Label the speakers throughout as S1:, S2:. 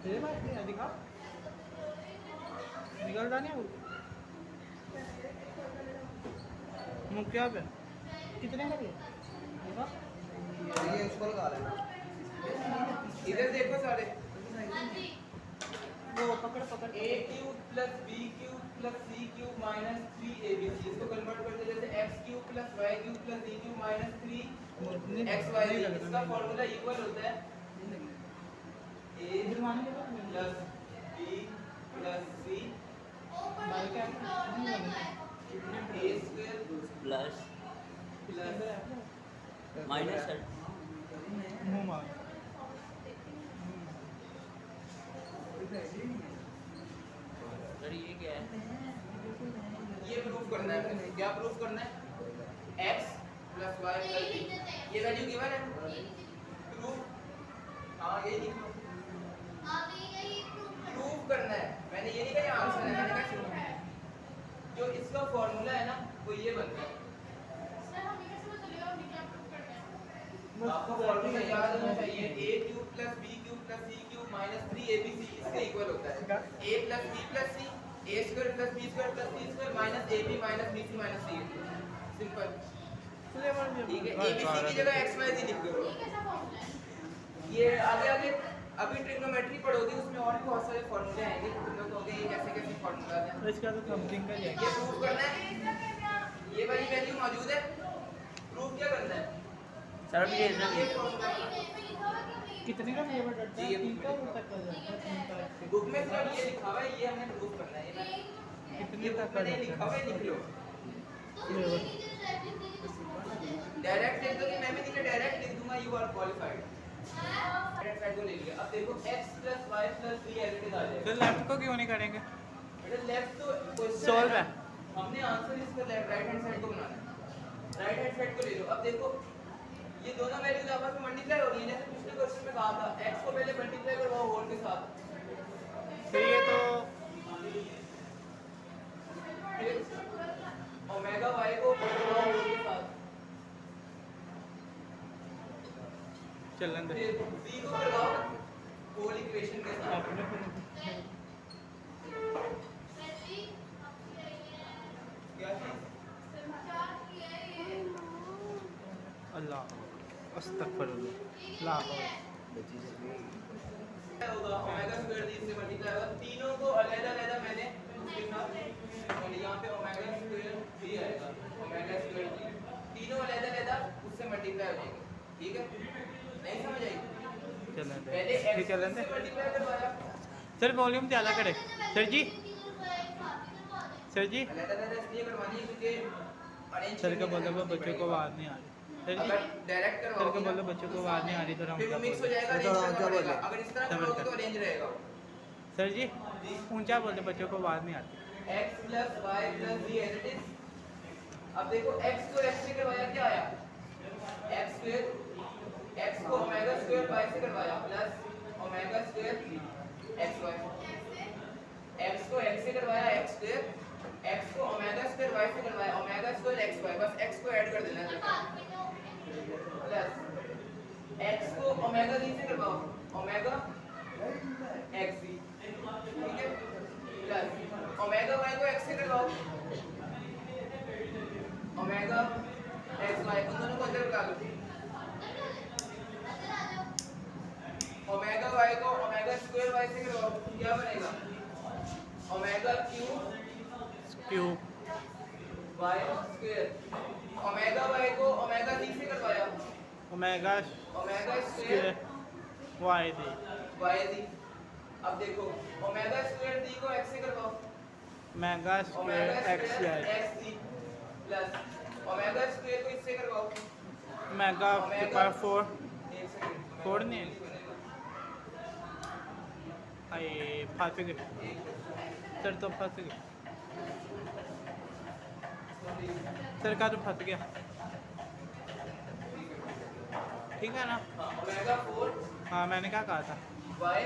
S1: ये बात नहीं है, दिखा निकलता नहीं वो मुँह क्या पे कितने का दिया देखा
S2: ये उसको लगा रहे हैं। इधर देखो सारे
S1: वो पकड़ पकड़
S2: a cube plus b cube plus c cube minus 3ab इसको कन्वर्ट करते जैसे x cube plus y cube plus d cube minus 3 x y इसका फॉर्मूला इक्वल होता है a plus b plus c a square
S3: plus
S2: plus
S3: minus
S1: मुँह मार
S3: sir ये क्या है?
S2: ये प्रूफ करना है हमें। क्या प्रूफ करना है x plus y plus b ये वैल्यू गिवन है प्रूफ हाँ यही लिखो प्रूफ करना है मैंने ये नहीं कहा आंसर है मैंने कहा जो इसका फॉर्मूला है ना वो ये बनता है आपको फॉर्मूला याद होना चाहिए a cube plus b cube plus c cube minus 3abc इसके इक्वल होता है a plus b plus c a square plus b square plus c square minus ab minus bc minus c simple ठीक है abc की जगह xyz लिख दो ये आगे आगे अभी ट्रिग्नोमेट्री पढ़ोगे उसमें और भी बहुत सारे फॉर्मूले आएंगे तुम लोग कहोगे ये कैसे कैसे फॉर्मूला है
S1: इसका तो समथिंग का
S2: ये प्रूफ करना है ये वाली वैल्यू मौजूद है प्रूफ क्या करना है
S3: सर अभी ये
S2: ये फॉर्मूला
S1: कितने का फ्लेवर डरता
S2: जी,
S1: है
S2: ये
S1: 3 का तक का जाता है
S2: बुक में सिर्फ ये लिखा हुआ है ये हमने प्रूफ करना है ये
S1: कितने
S2: ये
S1: तक
S2: बुक
S1: का
S2: में नहीं लिखा हुआ है लिख लो
S1: फ्लेवर
S2: डायरेक्ट लिख दो कि मैं भी नीचे डायरेक्ट लिख दूंगा you are qualified direct side को ले लिया अब देखो x + y + 3 as it is आ जाएगा
S1: तो लेफ्ट को क्यों नहीं करेंगे
S2: बेटा लेफ्ट तो क्वेश्चन
S1: Solve है।
S2: हमने आंसर इसका लेफ्ट राइट हैंड साइड को बनाना है राइट हैंड साइड को ले लो अब देखो ये दोनों वैल्यूज आपस में मल्टीप्लाई हो रही है जैसे पिछले क्वेश्चन में कहा था x को पहले मल्टीप्लाई करवाओ होल के साथ
S1: तो ये तो
S2: फिर ओमेगा y को करवाओ होल के साथ
S1: चलन दे
S2: फिर c को करवाओ होल इक्वेशन के साथ
S1: आपने
S2: क्या चीज
S1: अल्लाह अस्तगफिरुल्लाह ला
S2: क्या होगा ओमेगा स्क्वायर दी से मल्टीप्लाई होगा तीनों को अलग-अलग मैंने लिखा और यहां पे ओमेगा स्क्वायर भी आएगा ओमेगा स्क्वायर दी तीनों अलग-अलग उससे मल्टीप्लाई हो जाएंगे ठीक है नहीं समझ आई
S1: चलन दे
S2: पहले
S1: ठीक
S2: x
S1: चलन दे
S2: से मल्टीप्लाई करवाया
S1: सर वॉल्यूम ज़्यादा करे सर जी
S2: अलग-अलग इसलिए करवानी है क्योंकि अरेंज
S1: सर का बोलो वो बच्चों को आवाज़ नहीं आ रही सर जी
S2: अगर डायरेक्ट
S1: सर
S2: करवाओगे
S1: को बोलो बच्चों को आवाज़ नहीं आ रही तो हम
S2: फिर वो
S1: क्या
S2: मिक्स हो
S1: बोलें?
S2: जाएगा अरेंज करना पड़ेगा अगर इस तरह
S1: समझ
S2: करोगे
S1: गया।
S2: तो अरेंज रहेगा
S1: सर जी ऊंचा बोलते बच्चों को आवाज़ नहीं आती
S2: x + y + z as it is अब देखो x को x से करवाया क्या आया x स्क्वायर x को ओमेगा स्क्वायर y से करवाया plus omega square xy x को x से करवाया x स्क्वायर x को ओमेगा स्क्वायर y से करवाया ओमेगा स्क्वायर xy बस x को ऐड कर देना है प्लस x को ओमेगा z से करवाओ ओमेगा x z ठीक है प्लस ओमेगा y को x से करवाओ ओमेगा xy उन दोनों को अंदर बुला लो ओमेगा y को ओमेगा स्क्वायर y से करवाओ क्या बनेगा omega cube
S1: cube
S2: y square omega y को ओमेगा z से करवाया
S1: omega
S2: omega square
S1: y d
S2: y d अब देखो ओमेगा स्क्वायर d को x से करवाओ
S1: omega
S2: omega
S1: square x
S2: square
S1: y
S2: x d plus omega square को इससे करवाओ
S1: मेगा के पावर 4
S2: एक सेकंड
S1: 4 नहीं आई फंस गए सर तो फंस गए सर का तो फंस गया ठीक है ना
S2: ओमेगा 4
S1: हाँ मैंने क्या कहा था
S2: y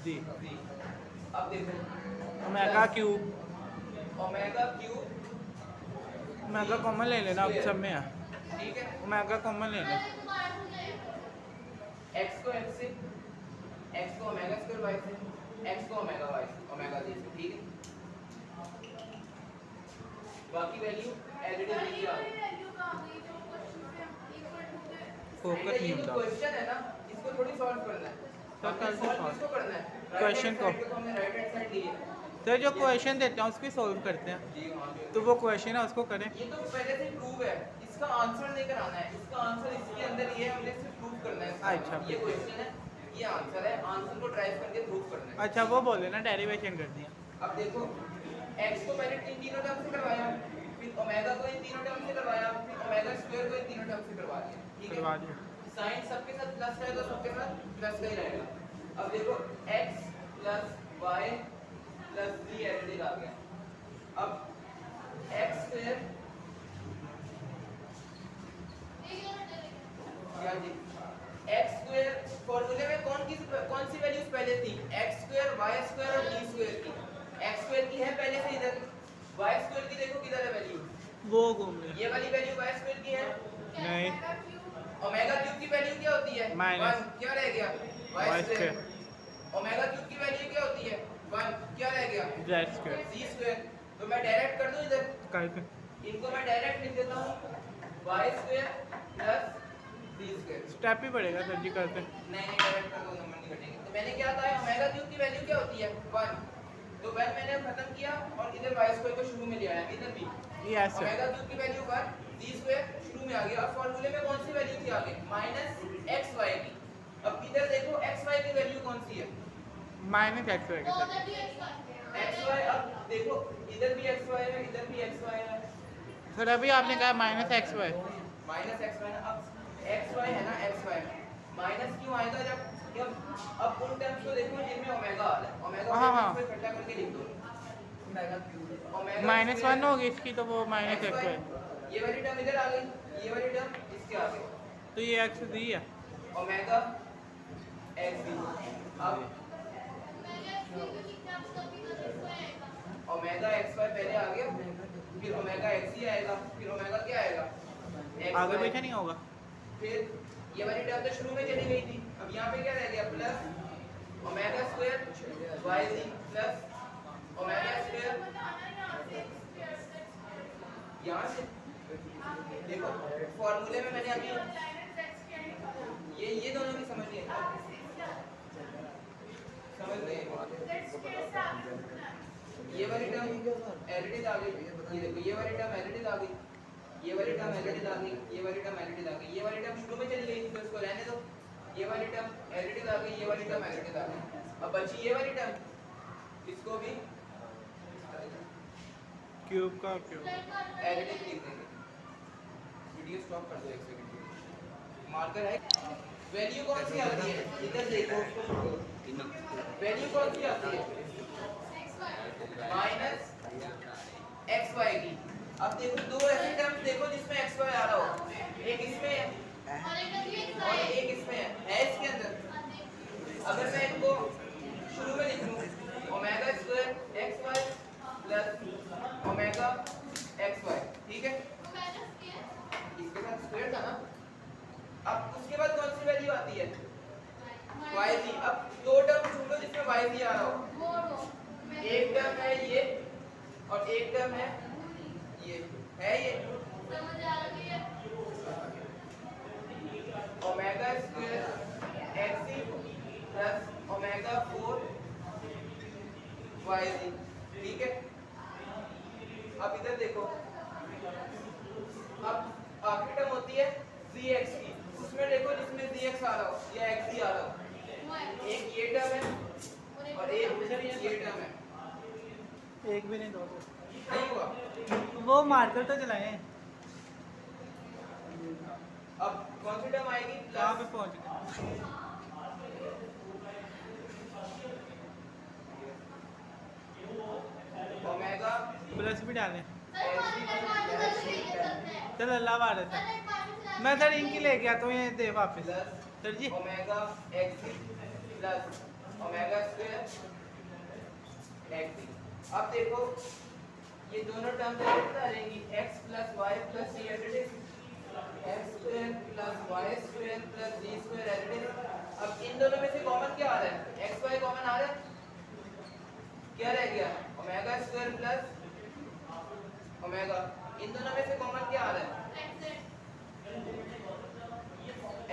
S1: जी
S2: d अब देखो
S1: omega cube
S2: omega cube
S1: omega common ले लेना अब सब में है
S2: ठीक है
S1: ओमेगा कॉमन ले लो
S2: x को x से x को ओमेगा स्क्वायर y से, x को ओमेगा y से, ओमेगा z से, ठीक है। बाकी वैल्यू एज इट इज लिखी आ गई।
S1: फोकस नहीं
S2: ये जो
S1: होता
S2: क्वेश्चन है ना, इसको थोड़ी सॉल्व करना है।
S1: सर,
S2: हमने
S1: कैसे
S2: solve
S1: solve?
S2: किसको करना है?
S1: Question को।
S2: तो हमने राइट हैंड साइड ली है।
S1: सर जो क्वेश्चन देते हैं उसकी सॉल्व करते हैं,
S2: जी हाँ जी।
S1: तो वो क्वेश्चन है उसको करें।
S2: ये तो पहले से प्रूव है, इसका आंसर नहीं कराना है, इसका आंसर इसके अंदर ये है, हमने सिर्फ प्रूव करना है इसका।
S1: अच्छा।
S2: ये क्वेश्चन है, ये आंसर है, आंसर को ड्राइव करके प्रूव करना है।
S1: अच्छा वो बोले ना डेरिवेशन कर दिया।
S2: अब देखो x को पहले इन तीनों टर्म से करवाया, फिर ओमेगा को इन तीनों टर्म से करवाया, फिर ओमेगा स्क्वायर को इन तीनों टर्म से करवा दिया, ठीक है।
S1: करवा दिया।
S2: साइन सबके साथ प्लस है तो सबके साथ प्लस का ही रहेगा। अब देखो x plus y plus z additive आ गया। अब x स्क्वायर क्या जी, x स्क्वायर फॉर्मूले में कौन सी वैल्यूज पहले थी? x स्क्वायर y स्क्वायर और d स्क्वायर की। x स्क्वायर की है पहले से इधर, y स्क्वायर की देखो किधर है वैल्यू,
S1: वो घूम गया।
S2: ये वाली वैल्यू y स्क्वायर की है।
S1: नहीं,
S2: ओमेगा क्यूब की वैल्यू क्या होती है?
S1: माइनस
S2: 1, क्या रह गया? y square. ओमेगा क्यूब की वैल्यू क्या होती है? 1, क्या रह गया?
S1: Z square.
S2: z square. तो मैं डायरेक्ट कर दूं इधर,
S1: करके
S2: इनको मैं डायरेक्ट लिख देता हूं y square plus z square.
S1: Step ही पड़ेगा सर जी करते।
S2: नहीं डायरेक्ट कर दो, नंबर नहीं घटेंगे। तो मैंने क्या कहा, ओमेगा क्यूब की वैल्यू क्या होती है? 1। तो 1 मैंने खत्म किया और इधर y स्क्वायर को शुरू में ले आया, इधर भी
S1: यस सर।
S2: ओमेगा क्यूब की वैल्यू 1, z स्क्वायर शुरू में आ गया। और फार्मूले में कौन सी वैल्यू थी आगे? माइनस xy की। अब इधर देखो xy की वैल्यू कौन सी है?
S1: माइनस एक्स रहेगा सर।
S2: xy। अब देखो इधर भी xy है, इधर भी xy है,
S1: सर अभी आपने कहा minus x y.
S2: Minus xy ना। अब xy है ना, xy माइनस क्यों आएगा जब अब उन टर्म्स को देखो जिनमें ओमेगा आ रहा है, ओमेगा
S1: हाँ, हाँ।
S2: को इकट्ठा करके लिख दो। Omega cube omega
S1: minus one होगी इसकी, तो वो माइनस एक्स वाई।
S2: ये वाली टर्म इधर आ गई, ये वाली टर्म इसके आ गई,
S1: तो ये एक्स दी है।
S2: ओमेगा x दी। अब ओमेगा xy पहले आ गया, फिर ओमेगा x ही आएगा, फिर ओमेगा क्या आएगा?
S1: आगे पीछे नहीं होगा।
S2: फिर ये वाली टर्म तो शुरू में चली गई थी, अब यहाँ पे क्या रह गया? Plus omega square yz plus omega square. यहाँ से देखो फॉर्मूले में मैंने अभी ये दोनों की समझ नहीं आई, समझ नहीं आई। ये वाली टर्म एडिटिव आ गई, ये देखो ये वाली टर्म एडिटिव आ गई, ये वाली टर्म एडिटिव आ गई, ये वाली टर्म एडिटिव आ गई, ये वाली टर्म शुरू में चली गई थी तो इसको रहने दो। ये वाली टर्म एडिटिव आ गई, ये वाली टर्म एडिटिव आ गई। अब बची ये वाली टर्म, इसको भी
S1: क्यूब का क्यूब।
S2: एडिटिव लिख देंगे। वीडियो स्टॉप कर दो एक सेकंड। मार्कर है, वैल्यू कौन सी आती है? इधर देखो वैल्यू कौन सी आती है? माइनस एक्स वाई की। अब देखो दो ऐसे टर्म्स देखो जिसमें एक्स वाई आ रहा हो, एक इसमें है और एक इसमें है इसके अंदर। अगर मैं इनको शुरू में लिख लूं omega square x y plus omega x y, ठीक है, इसके साथ स्क्वायर था ना। अब उसके बाद कौन सी वैल्यू आती है? yz। अब दो टर्म चुन लो जिसमें yz आ रहा हो, एक टर्म है ये और एक टर्म है ये omega square x plus omega 4 yz, ठीक है। अब इधर देखो, अब आखिरी टर्म होती है zx की, उसमें देखो जिसमें zx आ रहा हो या xz आ रहा हो, एक ये टर्म है और एक ये टर्म है।
S1: एक भी नहीं, दो
S2: नहीं हुआ।
S1: वो मार्कर तो चलाए।
S2: अब कौन सी टर्म आएगी?
S1: कहाँ पे पहुँच गए?
S2: ओमेगा
S1: प्लस भी डालें।
S2: प्लस
S1: चल अल्लाह वाले सर, मैं सर इनकी ले गया तो ये दे वापस sir ji.
S2: Omega x plus omega square x. अब देखो ये दोनों टर्म डायरेक्ट आ जाएंगी, x plus y plus c additive. X square plus y square plus g square as it is. अब इन दोनों में से कॉमन क्या आ रहा है? एक्स वाई कॉमन आ रहा है, क्या रह गया? Omega square plus omega. इन दोनों में से कॉमन क्या आ रहा है?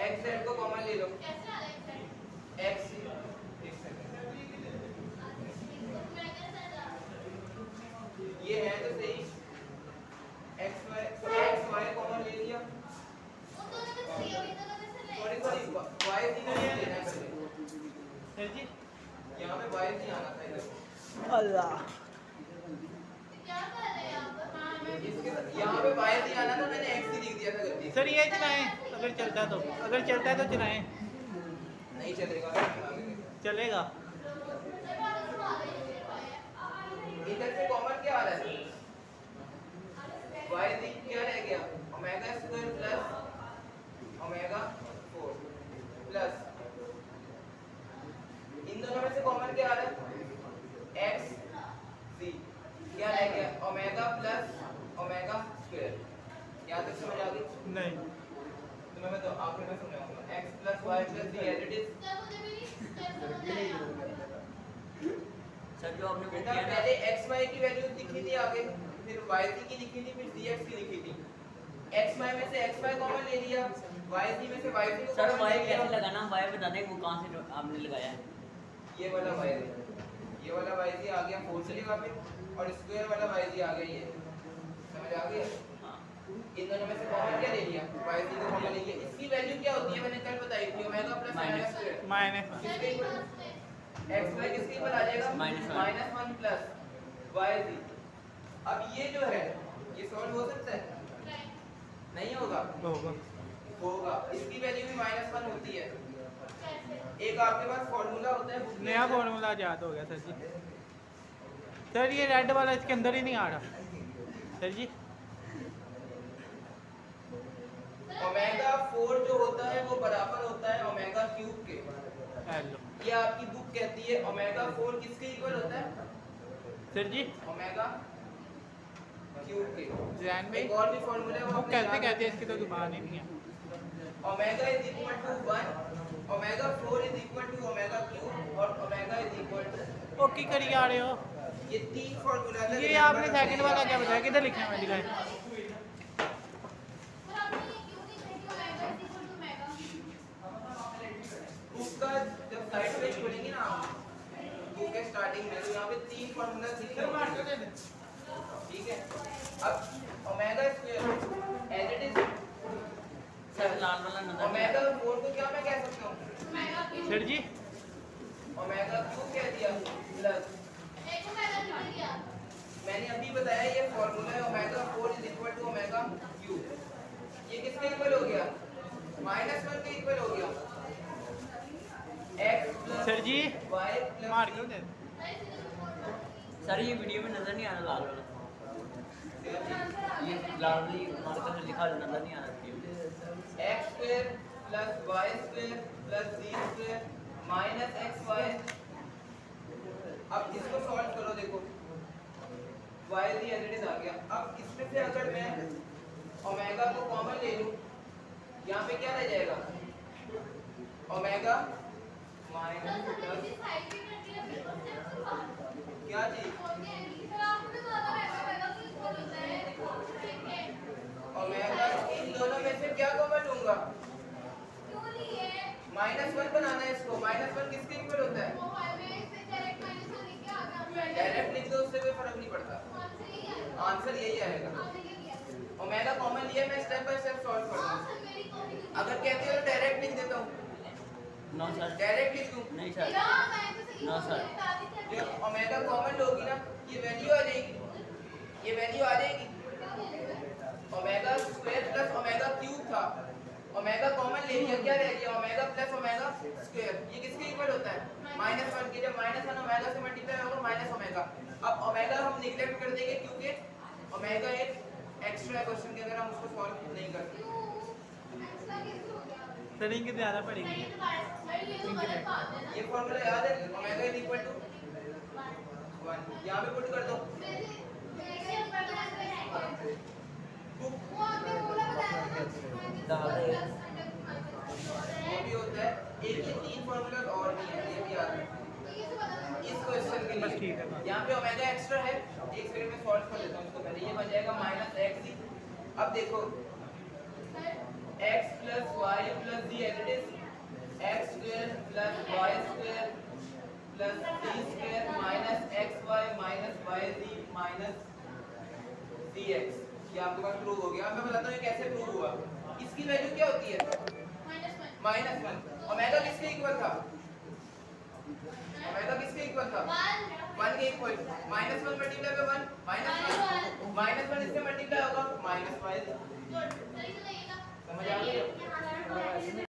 S2: एक्स जेड को कॉमन ले लो। एक्स ये है तो सही, एक्स वाई कॉमन ले लिया। सॉरी वाई तीनों में लेना है पहले।
S1: सर जी
S2: यहाँ पे वाई नहीं आना था इधर।
S1: अल्लाह
S2: इसके यहाँ पे वाई नहीं आना था, मैंने एक्स ही लिख दिया था गलती से।
S1: सर ये चलाएं अगर चलता है तो, अगर चलता है तो चलाएं।
S2: नहीं चलेगा,
S1: चलेगा।
S2: इधर से कॉमन क्या आ रहा है? वाई थी क्या रह गया? Omega square plus omega 4 plus इन दोनों में से कॉमन क्या आ रहा है? एक्स सी क्या रह गया? Omega plus omega square. यहाँ तक समझ आ गई?
S1: नहीं
S2: तो मैं तो आखिर में समझाऊंगा। X plus y plus d as it is.
S3: Sir जो आपने वो
S2: बेटा
S3: किया ना,
S2: पहले एक्स वाई की वैल्यू लिखी थी आगे, फिर वाई सी की लिखी थी, फिर डी एक्स की लिखी थी। एक्स वाई में से एक्स वाई कॉमन ले लिया, वाई सी में से वाई सी को
S3: सर
S2: कॉमन
S3: वाई
S2: ले लिया।
S3: कैसे लगाना? वाई बता दें वो कहाँ से आपने लगाया है?
S2: ये वाला वाई सी, ये वाला वाई सी आ गया 4 से जगह पे, और स्क्वायर वाला वाई सी आ गया ये। समझ आ गया?
S3: हाँ।
S2: इन दोनों में से कॉमन क्या ले लिया? वाई सी को कॉमन ले लिया। इसकी वैल्यू क्या होती है मैंने कल बताई थी, omega plus omega square.
S1: Minus
S2: किसके इक्वल? एक्स वाई किसके इक्वल आ जाएगा? -1 प्लस वाई सी। अब ये जो है ये सॉल्व हो सकता है? नहीं होगा?
S1: होगा।
S2: होगा। इसकी वैल्यू भी -1 होती है। एक आपके पास फार्मूला होता है book में
S1: नया
S2: से-
S1: फॉर्मूला याद हो गया सर जी। सर ये रेड वाला इसके अंदर ही नहीं आ रहा सर जी।
S2: ओमेगा 4 जो होता है वो बराबर होता है ओमेगा क्यूब के।
S1: हेलो
S2: ये आपकी बुक कहती है ओमेगा 4 किसके इक्वल होता है?
S1: सर जी
S2: ओमेगा क्यूब के।
S1: जैन भाई
S2: एक और भी फार्मूला है वो
S1: वो
S2: आपने
S1: कैसे
S2: याद
S1: कहते हैं, इसकी तो जुबान ही नहीं है।
S2: Omega is equal to 1, omega 4 is equal to omega cube और omega is equal to.
S1: Okay करिए आ रहे हो।
S2: ये तीन फार्मूला है।
S1: ये आपने सेकंड वाला क्या बताया, किधर लिखने में दिखाए?
S2: बुक का जब साइड पेज खोलेंगे ना आप, बुक के स्टार्टिंग में, तो यहाँ पे तीन फार्मूला लिखे होंगे। ठीक है? अब omega square as it is,
S3: sir लाल वाला नजर
S2: ओमेगा 4 को क्या मैं कह सकता हूँ?
S1: सर जी
S2: ओमेगा क्यूब कह दिया प्लस, मैंने अभी बताया ये फार्मूला है omega 4 is equal to omega cube. ये किसके इक्वल हो गया? -1 के इक्वल हो गया। x प्लस
S1: सर जी
S2: y प्लस
S1: मार क्यों दे?
S3: सर ये वीडियो में नजर नहीं आ रहा लाल वाला। ये लाल वाली मार्कर से लिखा नजर नहीं आ रहा वीडियो में।
S2: x square plus y square plus z square minus xy। अब इसको सॉल्व करो, देखो y z as it is आ गया। अब इसमें से अगर मैं ओमेगा को कॉमन ले लूं, यहाँ पे क्या रह जाएगा? ओमेगा माइनस क्या चीज? ओमेगा इन दोनों में से क्या कॉमन लूंगा? -1 बनाना है इसको। -1 किसके इक्वल होता है? डायरेक्ट लिख दो, उससे कोई फर्क नहीं पड़ता, आंसर यही आएगा। ओमेगा कॉमन लिया, मैं स्टेप बाय स्टेप सॉल्व करूंगा। अगर कहते हो तो डायरेक्ट लिख देता हूँ,
S3: नो सर,
S2: डायरेक्ट लिख दूं।
S3: नहीं सर, नो सर।
S2: जब ओमेगा कॉमन लोगी ना, ये वैल्यू आ जाएगी, ये वैल्यू आ जाएगी। Omega square plus omega cube था, ओमेगा कॉमन ले लिया, क्या रह गया? Omega plus omega square. ये किसके इक्वल होता है? -1 के। जब -1 ओमेगा से मल्टीप्लाई होगा माइनस ओमेगा। अब ओमेगा हम निगलेक्ट कर देंगे क्योंकि ओमेगा एक एक्स्ट्रा क्वेश्चन के अंदर हम उसको सॉल्व नहीं करते।
S1: सर इनकी ज़्यादा पड़ेगी।
S2: ये फॉर्मूला याद है? Omega is equal to 1। यहाँ पे पुट कर दो। वो भी होता है। एक ये 3 फॉर्मूला और भी है, ये भी याद है इस क्वेश्चन के
S1: बस ठीक
S2: लिए।
S1: है, बस।
S2: यहाँ पे ओमेगा एक्स्ट्रा है, एक सेकंड में सॉल्व कर लेता हूँ इसको पहले। ये बन जाएगा -x। अब देखो x plus y plus z as it is x square plus y square plus z square minus xy minus yz minus dx। ये आपके पास प्रूव हो गया। अब मैं बताता हूँ ये कैसे प्रूव हुआ। इसकी वैल्यू क्या होती है? -1। ओमेगा किसके इक्वल था? ओमेगा किसके इक्वल था? 1 के इक्वल। -1 मल्टीप्लाई बाय 1 -1 इससे मल्टीप्लाई होगा -y। समझ आ गई?